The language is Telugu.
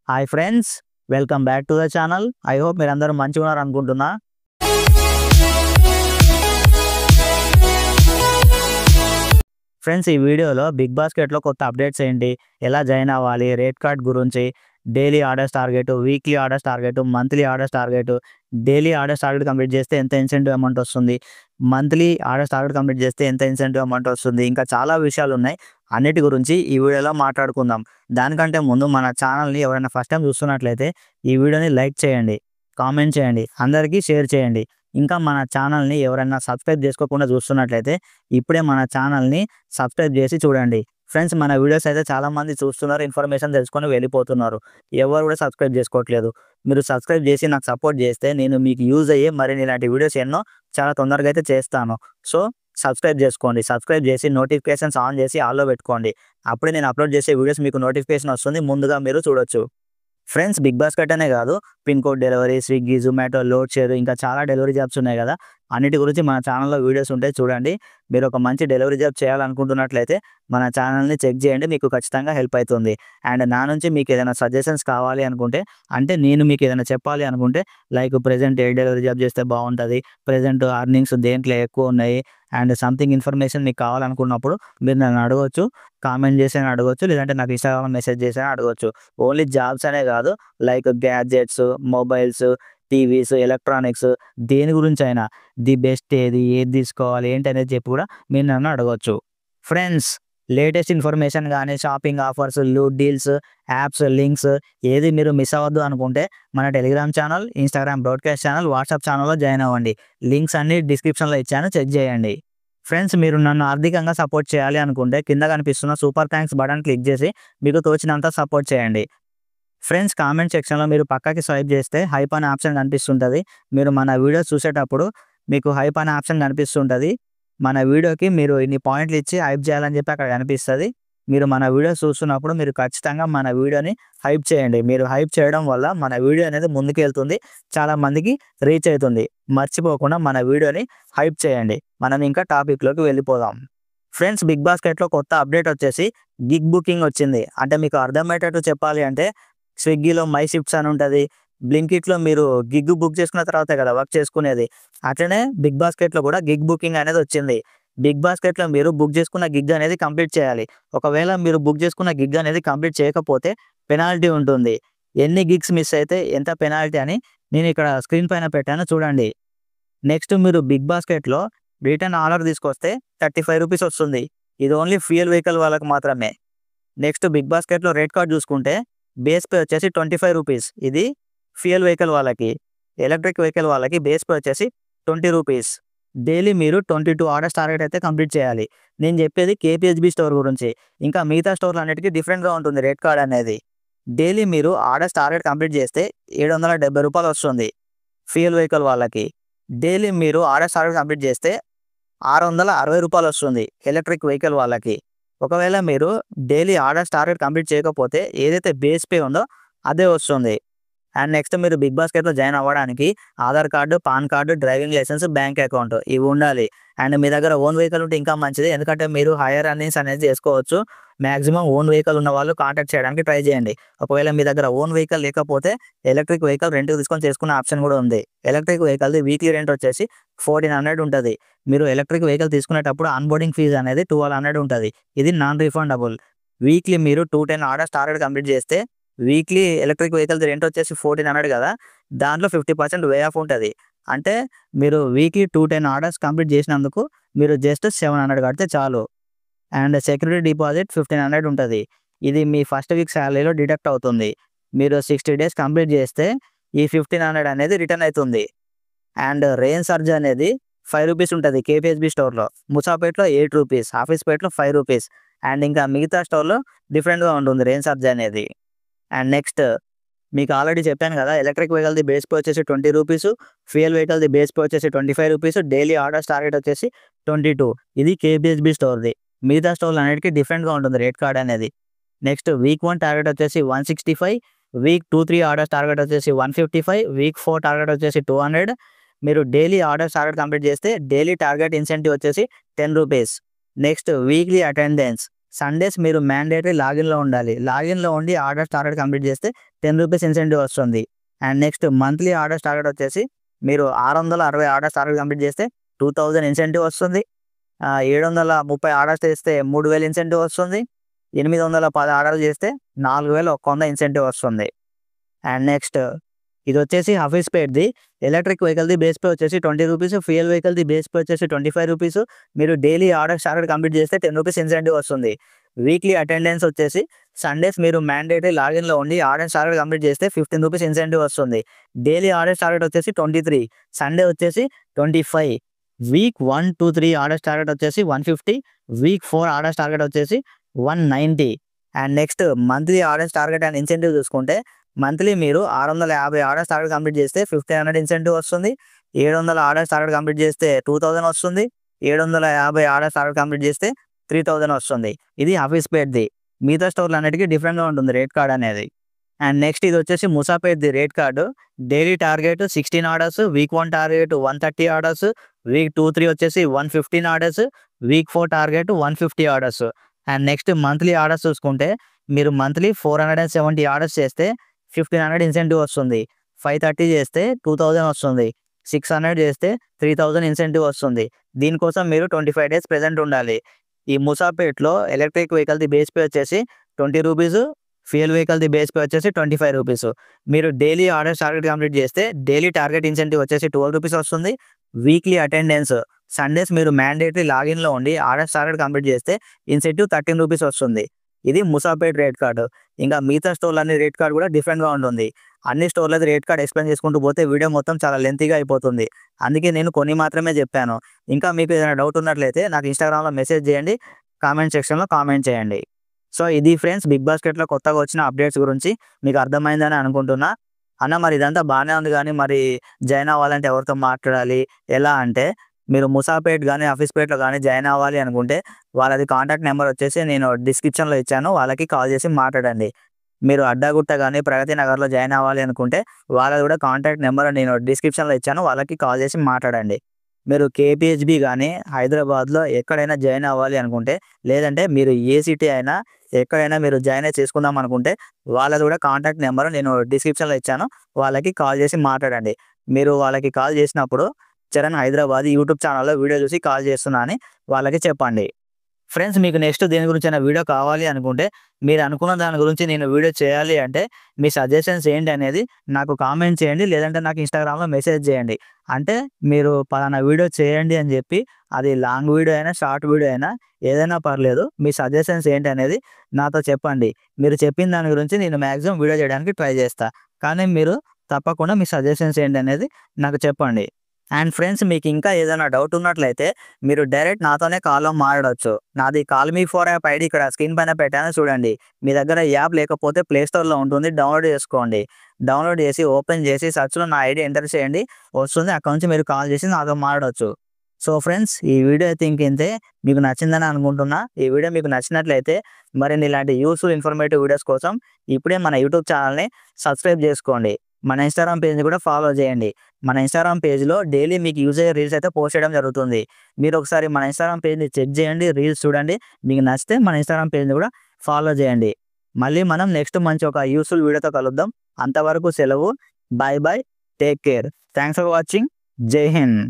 Hi friends, welcome back to the channel. I hope మీరందరూ మంచిగా ఉన్నారు అనుకుంటున్నా. ఫ్రెండ్స్, ఈ వీడియోలో బిగ్ బాస్కెట్లో కొత్త అప్డేట్స్ ఏంటి, ఎలా జాయిన్ అవ్వాలి, రేట్ కార్డ్ గురించి, daily orders target, weekly orders target, monthly orders target, daily orders target complete చేస్తే ఎంత ఇన్సెంటివ్ అమౌంట్ వస్తుంది, మంత్లీ ఆర్డర్స్ టార్గెట్ కంప్లీట్ చేస్తే ఎంత ఇన్సెంటివ్ అమౌంట్ వస్తుంది, ఇంకా చాలా విషయాలు ఉన్నాయి. అన్నిటి గురించి ఈ వీడియోలో మాట్లాడుకుందాం. దానికంటే ముందు మన ఛానల్ని ఎవరైనా ఫస్ట్ టైం చూస్తున్నట్లయితే ఈ వీడియోని లైక్ చేయండి, కామెంట్ చేయండి, అందరికీ షేర్ చేయండి. ఇంకా మన ఛానల్ని ఎవరైనా సబ్స్క్రైబ్ చేసుకోకుండా చూస్తున్నట్లయితే ఇప్పుడే మన ఛానల్ని సబ్స్క్రైబ్ చేసి చూడండి. ఫ్రెండ్స్, మన వీడియోస్ అయితే చాలామంది చూస్తున్నారు, ఇన్ఫర్మేషన్ తెలుసుకొని వెళ్ళిపోతున్నారు. ఎవరు కూడా సబ్స్క్రైబ్ చేసుకోవట్లేదు. మీరు సబ్స్క్రైబ్ చేసి నాకు సపోర్ట్ చేస్తే నేను మీకు యూజ్ అయ్యే మరిన్ని ఇలాంటి వీడియోస్ ఎన్నో చాలా తొందరగా అయితే చేస్తాను. సో సబ్స్క్రైబ్ చేసుకోండి. సబ్స్క్రైబ్ చేసి నోటిఫికేషన్స్ ఆన్ చేసి ఆల్లో పెట్టుకోండి. అప్పుడే నేను అప్లోడ్ చేసే వీడియోస్ మీకు నోటిఫికేషన్ వస్తుంది, ముందుగా మీరు చూడొచ్చు. ఫ్రెండ్స్, బిగ్ బాస్కెట్ అనే కాదు, pin code delivery, Swiggy, Zomato, load share, ఇంకా చాలా డెలివరీ జాబ్స్ ఉన్నాయి కదా. అన్నిటి గురించి మన ఛానల్లో వీడియోస్ ఉంటాయి, చూడండి. మీరు ఒక మంచి డెలివరీ జాబ్ చేయాలనుకుంటున్నట్లయితే మన ఛానల్ని చెక్ చేయండి, మీకు ఖచ్చితంగా హెల్ప్ అవుతుంది. అండ్ నా నుంచి మీకు ఏదైనా సజెషన్స్ కావాలి అనుకుంటే, అంటే నేను మీకు ఏదైనా చెప్పాలి అనుకుంటే, లైక్ ప్రెజెంట్ ఏ డెలివరీ జాబ్ చేస్తే బాగుంటుంది, ప్రెజెంట్ అర్నింగ్స్ దేంట్లో ఎక్కువ ఉన్నాయి, అండ్ సంథింగ్ ఇన్ఫర్మేషన్ మీకు కావాలనుకున్నప్పుడు మీరు నన్ను అడగవచ్చు, కామెంట్ చేసి అడగవచ్చు, లేదంటే నాకు ఇన్స్టాగ్రామ్ మెసేజ్ చేసి అడగవచ్చు. ఓన్లీ జాబ్స్ అనే కాదు, like gadgets, mobiles, TVs, electronics, దేని గురించి అయినా ది బెస్ట్ ఏది తీసుకోవాలి ఏంటి అనేది చెప్పి కూడా మీరు నన్ను అడగవచ్చు. ఫ్రెండ్స్, లేటెస్ట్ ఇన్ఫర్మేషన్ కానీ, shopping offers, loot deals, apps, links ఏది మీరు మిస్ అవ్వద్దు అనుకుంటే మన Telegram channel, Instagram broadcast channel, WhatsApp ఛానల్లో జాయిన్ అవ్వండి. లింక్స్ అన్ని డిస్క్రిప్షన్లో ఇచ్చాను, చెక్ చేయండి. ఫ్రెండ్స్, మీరు నన్ను ఆర్థికంగా సపోర్ట్ చేయాలి అనుకుంటే కింద కనిపిస్తున్న సూపర్ థ్యాంక్స్ బటన్ క్లిక్ చేసి మీకు తోచినంత సపోర్ట్ చేయండి. ఫ్రెండ్స్, కామెంట్ సెక్షన్లో మీరు పక్కకి స్వైప్ చేస్తే హైప్ అనే ఆప్షన్ కనిపిస్తుంటుంది. మీరు మన వీడియోస్ చూసేటప్పుడు మీకు హైప్ అనే ఆప్షన్ కనిపిస్తుంటుంది. మన వీడియోకి మీరు ఇన్ని పాయింట్లు ఇచ్చి హైప్ చేయాలని చెప్పి అక్కడ కనిపిస్తుంది. మీరు మన వీడియోస్ చూస్తున్నప్పుడు మీరు ఖచ్చితంగా మన వీడియోని హైప్ చేయండి. మీరు హైప్ చేయడం వల్ల మన వీడియో అనేది ముందుకు వెళ్తుంది, చాలా మందికి రీచ్ అవుతుంది. మర్చిపోకుండా మన వీడియోని హైప్ చేయండి. మనం ఇంకా టాపిక్లోకి వెళ్ళిపోదాం. ఫ్రెండ్స్, బిగ్ బాస్కెట్లో కొత్త అప్డేట్ వచ్చేసి గిగ్ బుకింగ్ వచ్చింది. అంటే మీకు అర్థమయ్యేటట్టు చెప్పాలి అంటే, స్విగ్గీలో మై షిఫ్ట్స్ అని ఉంటుంది, బ్లింకిట్లో మీరు గిగ్ బుక్ చేసుకున్న తర్వాతే కదా వర్క్ చేసుకునేది. అట్లనే బిగ్ బాస్కెట్లో కూడా గిగ్ బుకింగ్ అనేది వచ్చింది. బిగ్ బాస్కెట్లో మీరు బుక్ చేసుకున్న గిగ్ అనేది కంప్లీట్ చేయాలి. ఒకవేళ మీరు బుక్ చేసుకున్న గిగ్ అనేది కంప్లీట్ చేయకపోతే పెనాల్టీ ఉంటుంది. ఎన్ని గిగ్స్ మిస్ అయితే ఎంత పెనాల్టీ అని నేను ఇక్కడ స్క్రీన్ పైన పెట్టాను, చూడండి. నెక్స్ట్, మీరు బిగ్ బాస్కెట్లో రిటర్న్ ఆర్డర్ తీసుకొస్తే 35 రూపీస్ వస్తుంది. ఇది ఓన్లీ ఫ్యూయల్ వెహికల్ వాళ్ళకి మాత్రమే. నెక్స్ట్, బిగ్ బాస్కెట్లో రేట్ కార్డ్ చూసుకుంటే బేస్ పే వచ్చేసి 25 రూపీస్. ఇది ఫ్యూయల్ వెహికల్ వాళ్ళకి. ఎలక్ట్రిక్ వెహికల్ వాళ్ళకి బేస్ పే వచ్చేసి 20 రూపీస్. డైలీ మీరు 22 ఆర్డర్స్ టార్గెట్ అయితే కంప్లీట్ చేయాలి. నేను చెప్పేది కేపీహెచ్బి స్టోర్ గురించి. ఇంకా మిగతా స్టోర్లు అన్నిటికీ డిఫరెంట్గా ఉంటుంది రేట్ కార్డ్ అనేది. డైలీ మీరు ఆర్డర్స్ టార్గెట్ కంప్లీట్ చేస్తే 770 రూపాయలు వస్తుంది ఫ్యూయల్ వెహికల్ వాళ్ళకి. డైలీ మీరు ఆర్డర్స్ టార్గెట్ కంప్లీట్ చేస్తే 660 రూపాయలు వస్తుంది ఎలక్ట్రిక్ వెహికల్ వాళ్ళకి. ఒకవేళ మీరు డైలీ ఆర్డర్స్ టార్గెట్ కంప్లీట్ చేయకపోతే ఏదైతే బేస్ పే ఉందో అదే వస్తుంది. అండ్ నెక్స్ట్, మీరు బిగ్ బాస్కెట్లో జాయిన్ అవ్వడానికి Aadhaar card, PAN card, driving licence, bank account ఇవి ఉండాలి. అండ్ మీ దగ్గర ఓన్ వెహికల్ ఉంటే ఇంకా మంచిది, ఎందుకంటే మీరు హైయర్ అర్నింగ్స్ అనేది చేసుకోవచ్చు. మ్యాక్సిమం ఓన్ వెహికల్ ఉన్న వాళ్ళు కాంటాక్ట్ చేయడానికి ట్రై చేయండి. ఒకవేళ మీ దగ్గర ఓన్ వెహికల్ లేకపోతే ఎలక్ట్రిక్ వెహికల్ రెంట్కి తీసుకొని చేసుకునే ఆప్షన్ కూడా ఉంది. ఎలక్ట్రిక్ వెహికల్ది వీక్లీ రెంట్ వచ్చేసి 1400 ఉంటుంది. మీరు ఎలక్ట్రిక్ వెహికల్ తీసుకునేటప్పుడు ఆన్బోర్డింగ్ ఫీజు అనేది 1200 ఉంటుంది. ఇది నాన్ రిఫండబుల్. వీక్లీ మీరు 210 ఆర్డర్స్ టార్గెట్ కంప్లీట్ చేస్తే వీక్లీ ఎలక్ట్రిక్ వెహికల్ రెంట్ వచ్చేసి 1400 కదా, దాంట్లో 50% వే ఆఫ్ ఉంటుంది. అంటే మీరు వీక్లీ 210 ఆర్డర్స్ కంప్లీట్ చేసినందుకు మీరు జస్ట్ 700 కడితే చాలు. అండ్ సెక్యూరిటీ డిపాజిట్ 1500 ఉంటుంది. ఇది మీ ఫస్ట్ వీక్ శాలరీలో డిడక్ట్ అవుతుంది. మీరు 60 డేస్ కంప్లీట్ చేస్తే ఈ 1500 అనేది రిటర్న్ అవుతుంది. అండ్ రెయిన్ సర్జ్ అనేది 5 రూపీస్ ఉంటుంది కేపీహెచ్బి స్టోర్లో. ముసాపేట్లో 8 రూపీస్, ఆఫీస్పేట్లో 5 రూపీస్. అండ్ ఇంకా మిగతా స్టోర్లో డిఫరెంట్గా ఉంటుంది రెయిన్ సర్జ్ అనేది. అండ్ నెక్స్ట్, మీకు ఆల్రెడీ చెప్పాను కదా, ఎలక్ట్రిక్ వెహికల్ది బేస్ పే వచ్చేసి 20 రూపీస్, ఫ్యూయల్ వెహికల్ది బేస్ పే వచ్చేసి 25 రూపీస్, డైలీ ఆర్డర్స్ టార్గెట్ వచ్చేసి 22. ఇది కేపీహెచ్బి స్టోర్ది. మిగతా స్టోర్లు అన్నిటికీ డిఫరెంట్గా ఉంటుంది రేట్ కార్డ్ అనేది. నెక్స్ట్, వీక్ 1 టార్గెట్ వచ్చేసి 165, వీక్ 2-3 ఆర్డర్స్ టార్గెట్ వచ్చేసి 155, వీక్ 4 టార్గెట్ వచ్చేసి 200. మీరు డైలీ ఆర్డర్స్ టార్గెట్ కంప్లీట్ చేస్తే డైలీ టార్గెట్ ఇన్సెంటివ్ వచ్చేసి 10 rupees. Next, weekly attendance. Sundays మీరు మ్యాండేటరీ లాగిన్లో ఉండాలి. లాగిన్లో ఉండి ఆర్డర్స్ టార్గెట్ కంప్లీట్ చేస్తే రూ. 10 ఇన్సెంటివ్ వస్తుంది. And next monthly orders target వచ్చేసి మీరు 660 ఆర్డర్స్ టార్గెట్ కంప్లీట్ చేస్తే 2000 ఇన్సెంటివ్ వస్తుంది. 730 ఆర్డర్స్ చేస్తే 3000 ఇన్సెంటివ్ వస్తుంది. 810 ఆర్డర్లు చేస్తే 4100 ఇన్సెంటివ్ వస్తుంది. అండ్ నెక్స్ట్ ఇది వచ్చేసి ఆఫీస్ పేడ్ది. ఎలక్ట్రిక్ వెహికల్ది బేస్ పే వచ్చేసి రూ. 20, ఫ్యూయల్ వెహికల్ది బేస్ పే వచ్చేసి రూ. 25. మీరు డైలీ ఆర్డర్స్ టార్గెట్ కంప్లీట్ చేస్తే రూ. 10 ఇన్సెంటివ్ వస్తుంది. వీక్లీ అటెండెన్స్ వచ్చేసి సండేస్ మీరు మ్యాండేటరీ లాగిన్లో ఉండి ఆర్డర్స్ టార్గెట్ కంప్లీట్ చేస్తే రూ. 15 ఇన్సెంటివ్ వస్తుంది. డైలీ ఆర్డర్స్ టార్గెట్ వచ్చేసి 23, సండే వచ్చేసి 25. వీక్ 1, 2, 3 ఆర్డర్స్ టార్గెట్ వచ్చేసి 150, వీక్ 4 ఆర్డర్స్ టార్గెట్ వచ్చేసి 190. And next monthly orders target and incentive చూసుకుంటే మంత్లీ మీరు 650 ఆర్డర్స్ టార్గెట్ కంప్లీట్ చేస్తే 1500 ఇన్సెంటివ్ వస్తుంది. 700 ఆర్డర్స్ టార్గెట్ కంప్లీట్ చేస్తే 2000 వస్తుంది. 750 ఆర్డర్స్ టార్గెట్ కంప్లీట్ చేస్తే 3000 వస్తుంది. ఇది ఆఫీస్ పేడ్ది. మిగతా స్టోర్లు అన్నిటికీ డిఫరెంట్గా ఉంటుంది రేట్ కార్డ్ అనేది. అండ్ నెక్స్ట్ ఇది వచ్చేసి ముసాపేట్ది rate card. Daily target 16 orders, week 1 target 130 orders, week 2, 3 వచ్చేసి 115 orders, week 4 target 150 orders. And next monthly orders చూసుకుంటే మీరు మంత్లీ 470 ఆర్డర్స్ చేస్తే 1500 ఇన్సెంటివ్ వస్తుంది. 530 చేస్తే 2000 వస్తుంది. 600 చేస్తే 3000 ఇన్సెంటివ్ వస్తుంది. దీనికోసం మీరు 25 డేస్ ప్రెజెంట్ ఉండాలి. ఈ ముసాపేట్లో ఎలక్ట్రిక్ వెహికల్ది బేస్ పే వచ్చేసి రూ. 20, ఫ్యూయల్ వెహికల్ది బేస్ పే వచ్చేసి రూ. 25. మీరు డైలీ ఆర్డర్స్ టార్గెట్ కంప్లీట్ చేస్తే డైలీ టార్గెట్ ఇన్సెంటివ్ వచ్చేసి రూ. 12 వస్తుంది. వీక్లీ అటెండెన్స్ సండేస్ మీరు మ్యాండేటరీ లాగిన్లో ఉండి ఆర్డర్స్ టార్గెట్ కంప్లీట్ చేస్తే ఇన్సెంటివ్ రూ. 13 వస్తుంది. ఇది ముసాపేట్ రేట్ కార్డు. ఇంకా మిగతా స్టోర్లన్నీ రేట్ కార్డ్ కూడా డిఫరెంట్గా ఉంటుంది. అన్ని స్టోర్లది రేట్ కార్డ్ ఎక్స్ప్లెయిన్ చేసుకుంటూ పోతే వీడియో మొత్తం చాలా లెంతీగా అయిపోతుంది. అందుకే నేను కొన్ని మాత్రమే చెప్పాను. ఇంకా మీకు ఏదైనా డౌట్ ఉన్నట్లయితే నాకు ఇన్స్టాగ్రామ్లో మెసేజ్ చేయండి, కామెంట్ సెక్షన్లో కామెంట్ చేయండి. సో ఇది ఫ్రెండ్స్ బిగ్ బాస్కెట్లో కొత్తగా వచ్చిన అప్డేట్స్ గురించి మీకు అర్థమైందని అనుకుంటున్నా. అన్న మరి ఇదంతా బాగానే ఉంది కానీ మరి జాయిన్ అవ్వాలంటే ఎవరితో మాట్లాడాలి ఎలా అంటే మీరు ముసాపేట్ కానీ ఆఫీస్పేట్లో కానీ జాయిన్ అవ్వాలి అనుకుంటే వాళ్ళది కాంటాక్ట్ నెంబర్ వచ్చేసి నేను డిస్క్రిప్షన్లో ఇచ్చాను. వాళ్ళకి కాల్ చేసి మాట్లాడండి. మీరు అడ్డాగుట్ట కానీ ప్రగతి నగర్లో జాయిన్ అవ్వాలి అనుకుంటే వాళ్ళది కూడా కాంటాక్ట్ నెంబర్ నేను డిస్క్రిప్షన్లో ఇచ్చాను. వాళ్ళకి కాల్ చేసి మాట్లాడండి. మీరు కేపీహెచ్బి కానీ హైదరాబాద్లో ఎక్కడైనా జాయిన్ అవ్వాలి అనుకుంటే లేదంటే మీరు ఏ సిటీ అయినా ఎక్కడైనా మీరు జాయిన్ చేసుకుందాం అనుకుంటే వాళ్ళది కూడా కాంటాక్ట్ నెంబర్ నేను డిస్క్రిప్షన్లో ఇచ్చాను. వాళ్ళకి కాల్ చేసి మాట్లాడండి. మీరు వాళ్ళకి కాల్ చేసినప్పుడు చరణ్ హైదరాబాద్ యూట్యూబ్ ఛానల్లో వీడియో చూసి కాల్ చేస్తున్నా అని వాళ్ళకి చెప్పండి. ఫ్రెండ్స్ మీకు నెక్స్ట్ దేని గురించి అయినా వీడియో కావాలి అనుకుంటే మీరు అనుకున్న దాని గురించి నేను వీడియో చేయాలి అంటే మీ సజెషన్స్ ఏంటి అనేది నాకు కామెంట్ చేయండి, లేదంటే నాకు ఇన్స్టాగ్రామ్లో మెసేజ్ చేయండి. అంటే మీరు పలానా వీడియో చేయండి అని చెప్పి అది లాంగ్ వీడియో అయినా షార్ట్ వీడియో అయినా ఏదైనా పర్లేదు. మీ సజెషన్స్ ఏంటి అనేది నాతో చెప్పండి. మీరు చెప్పిన దాని గురించి నేను మ్యాక్సిమం వీడియో చేయడానికి ట్రై చేస్తాను. కానీ మీరు తప్పకుండా మీ సజెషన్స్ ఏంటి అనేది నాకు చెప్పండి. అండ్ ఫ్రెండ్స్ మీకు ఇంకా ఏదైనా డౌట్ ఉన్నట్లయితే మీరు డైరెక్ట్ నాతోనే కాల్లో మాట్లాడవచ్చు. నాది call me for app ID ఇక్కడ స్క్రీన్ పైన పెట్టాను చూడండి. మీ దగ్గర యాప్ లేకపోతే ప్లేస్టోర్లో ఉంటుంది, డౌన్లోడ్ చేసుకోండి. డౌన్లోడ్ చేసి ఓపెన్ చేసి సర్చ్లో నా ఐడి ఎంటర్ చేయండి, వస్తుంది. అక్కడ నుంచి మీరు కాల్ చేసి నాతో మాట్లాడవచ్చు. సో ఫ్రెండ్స్ ఈ వీడియో అయితే ఇంకింతే. మీకు నచ్చిందని అనుకుంటున్నా. ఈ వీడియో మీకు నచ్చినట్లయితే మరిన్ని ఇలాంటి యూస్ఫుల్ ఇన్ఫర్మేటివ్ వీడియోస్ కోసం ఇప్పుడే మన యూట్యూబ్ ఛానల్ని సబ్స్క్రైబ్ చేసుకోండి. మన ఇన్స్టాగ్రామ్ పేజ్ని కూడా ఫాలో చేయండి. మన ఇన్స్టాగ్రామ్ పేజ్లో డైలీ మీకు యూజ్ అయ్యే రీల్స్ అయితే పోస్ట్ చేయడం జరుగుతుంది. మీరు ఒకసారి మన ఇన్స్టాగ్రామ్ పేజ్ని చెక్ చేయండి, రీల్స్ చూడండి. మీకు నచ్చితే మన ఇన్స్టాగ్రామ్ పేజ్ని కూడా ఫాలో చేయండి. మళ్ళీ మనం నెక్స్ట్ మంచి ఒక యూస్ఫుల్ వీడియోతో కలుద్దాం. అంతవరకు సెలవు. Bye bye, take care. Thanks for watching. జై హింద్.